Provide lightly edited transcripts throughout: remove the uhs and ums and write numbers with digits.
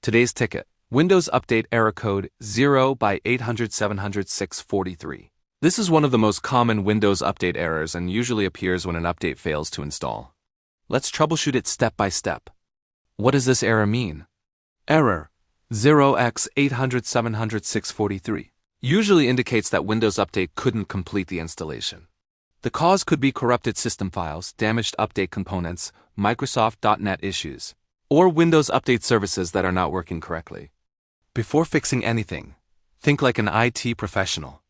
Today's ticket: Windows Update Error Code 0x80070643. This is one of the most common Windows Update errors and usually appears when an update fails to install. Let's troubleshoot it step by step. What does this error mean? Error 0x80070643 usually indicates that Windows Update couldn't complete the installation. The cause could be corrupted system files, damaged update components, Microsoft.NET issues, or Windows Update services that are not working correctly. Before fixing anything, think like an IT professional.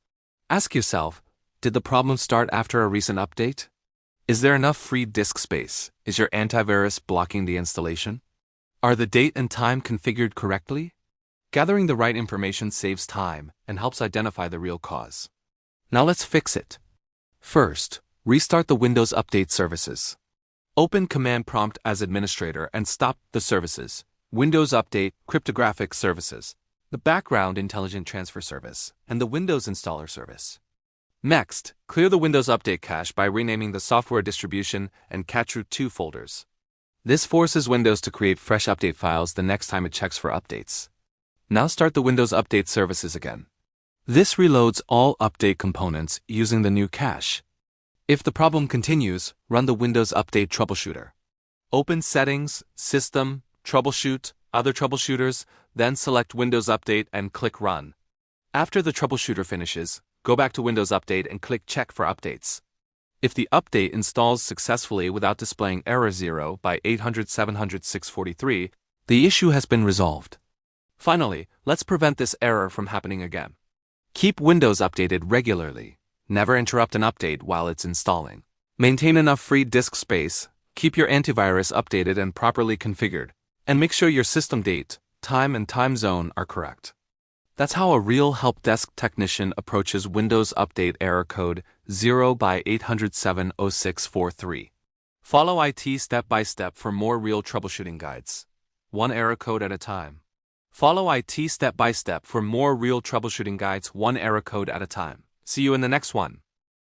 Ask yourself, did the problem start after a recent update? Is there enough free disk space? Is your antivirus blocking the installation? Are the date and time configured correctly? Gathering the right information saves time and helps identify the real cause. Now let's fix it. First, restart the Windows Update services. Open Command Prompt as administrator and stop the services: Windows Update, Cryptographic Services, the Background Intelligent Transfer Service, and the Windows Installer Service. Next, clear the Windows Update cache by renaming the software distribution and cache2 folders. This forces Windows to create fresh update files the next time it checks for updates. Now start the Windows Update services again. This reloads all update components using the new cache. If the problem continues, run the Windows Update Troubleshooter. Open Settings, System, Troubleshoot, Other Troubleshooters, then select Windows Update and click Run. After the troubleshooter finishes, go back to Windows Update and click Check for updates. If the update installs successfully without displaying error 0 by 800-700-643, the issue has been resolved. Finally, let's prevent this error from happening again. Keep Windows updated regularly. Never interrupt an update while it's installing. Maintain enough free disk space, keep your antivirus updated and properly configured, and make sure your system date, time and time zone are correct. That's how a real help desk technician approaches Windows Update Error Code 0 by 800-700-643. Follow IT step by step for more real troubleshooting guides. One error code at a time. Follow IT step by step for more real troubleshooting guides, one error code at a time. See you in the next one.